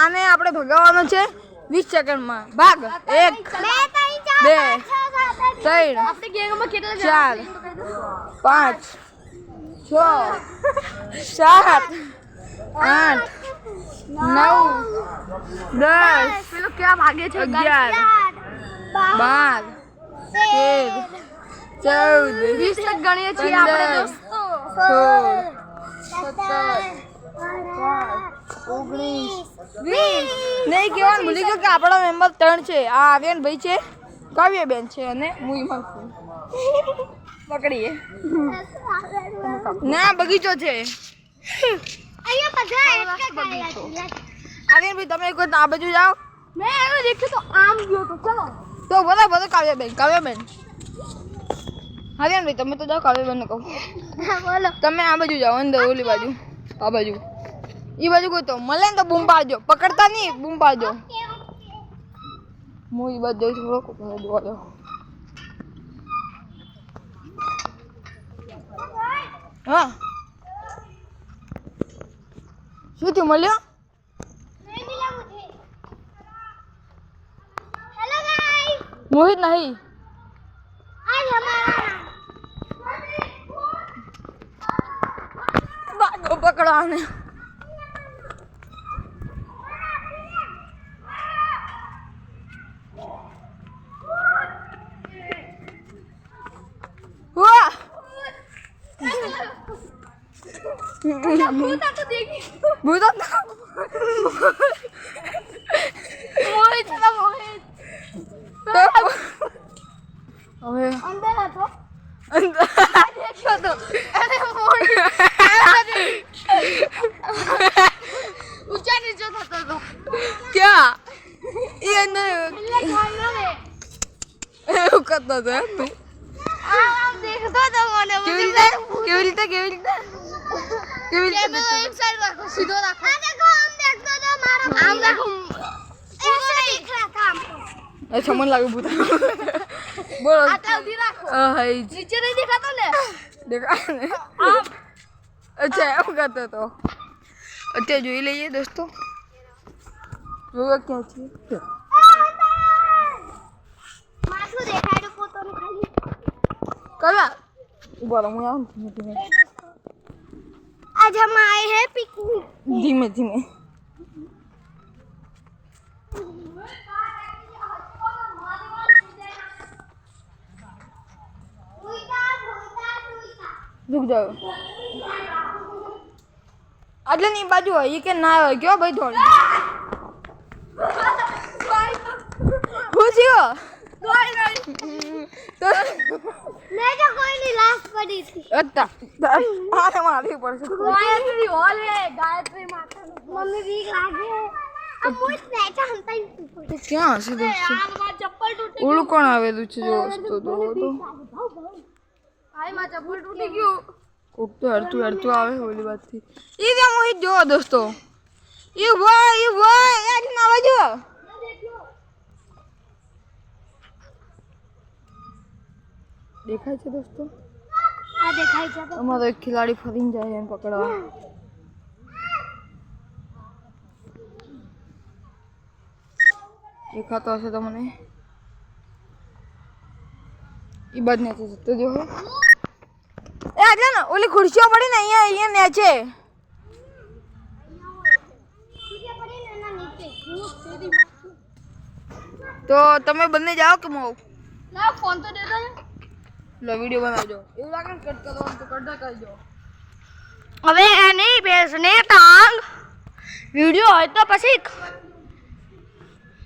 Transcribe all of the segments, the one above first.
આને આપણે ભગાવવાનો છે 20 સેકન્ડમાં. ભાગ 1 2 3 આપણી ગેંગમાં કેટલા 4 5 6 7 8 9 10 પેલો ક્યાં ભાગે છે 11 12 13 14 20 તક ગણીએ છીએ આપણે દોસ્તો 16 17 નહીં કેવાનું ભૂલી ગયો કે આપણા મેમ્બર 3 છે. આ આર્યન ભાઈ છે, કાવ્યબેન છે અને હું ઈમાન છું. પકડીએ ના બગીચો છે આર્યન ભાઈ. તમે કોઈ આ બાજુ જાઓ. મેં એવું દેખ્યું તો આમ ગયો તો ચલો તો બરાબર કાવ્યબેન આર્યન ભાઈ તમે તો જાઓ. કાવ્યબેન ને કહું બોલો તમે આ બાજુ જાઓ, અંદર ઓલી બાજુ, આ બાજુ, એ બાજુ કોઈ તો મળે ને તો બૂમ પાડજો. પકડતા નહીં, બૂમ પાડજો. હું એ બાજુ જઈશ, થોડોક જોવા દો. હા શું થયું? મળ્યો? મોહિત નહીં. ભાગો પકડવાને. વાહ ભૂત આ તો દેખી ભૂત મોહિત ના મોહિત હવે અંદર હતો અંદર દેખ્યો તો અરે મોહિત ઊંચા નીચે થતો હતો ક્યાં? એ અંદર એટલે ખાઈ લે એવું કરતો હતો એમ તું? આમ દેખતો તો મને કેવી રીતે કેવી રીતે કેવી રીતે કેવી રીતે કેમેરો એક સાઈડ રાખો સીધો રાખો આ દેખો આમ દેખતો તો મારો આમ રાખો સીધો નહીં દેખ રहा था અચ્છા મને લાગે ભૂત. બોલો. આટલા ઉધી રાખો હાઈ નીચે નહીં દેખાતો ને દેખા ને. આમ અચ્છા એમ કરતો હતો. અત્યારે જોઈ લઈએ દોસ્તો. જોવા ક્યાં છે? માથું દેખાડ્યું પોતાનું ખાલી કલા ઉભા રહો, હું આવું ધીમે ધીમે. आज हम आए हैं पिकनिक ધીમે ધીમે. રૂક જાઓ. એટલે ની બાજુ હોય કે ના હોય કયો ભાઈ થોડી પૂછ્યો તો मैं तो कोई नहीं लास्ट पड़ी थी અચ્છા આને મારવી પડશે. गायत्री हॉल है गायत्री माता मम्मी भी लागे अब वो बैठा हम तक તો ક્યાં હશે દોસ્તો? यार मां चप्पल टूटी ઓલું કોણ આવેલું છે જો વસ્તુ તો भाई मां चप्पल टूटी क्यों કોક તો હડતું આવે ઓલી બાજુથી. ઈ જે મોહિત જો દોસ્તો, ઈ ભાઈ આજ ના બાજુ દેખાય છે દોસ્તો. आ दिखाई जा અમારો એક ખિલાડી ફરીને જાય એમ પકડવા. દેખાતો હશે તમને. ઈ બાદ નથી જતો જો. એ આજે ને ઓલી ખુરશીઓ પડી ને અહીંયા નેચે. તો તમે બંને જાઓ કે હું ना फोन तो दे दो લો વિડિયો બનાવજો. એવું લાગે ને કટ કરવાનું તો કટ કરજો. હવે એની બેસને ટાંગ વિડિયો હોય તો પછી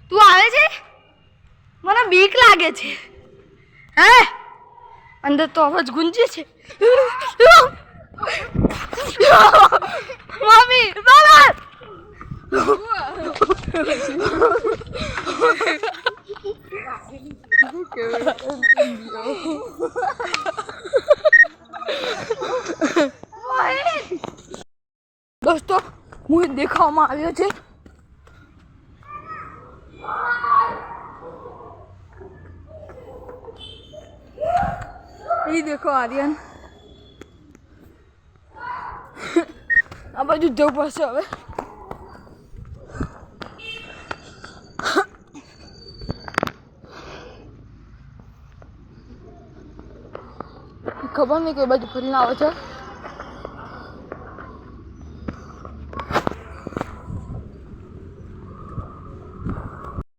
તું આવે છે મને બીક લાગે છે હે અંદર તો અવાજ ગુંજે છે મમ્મી બાબા દોસ્તો હું દેખાવામાં આવ્યો છે. એ દેખો આર્યન. આ બાજુ જવું પડશે હવે. ખબર નહીં કઈ બાજુ ફરીને આવે છે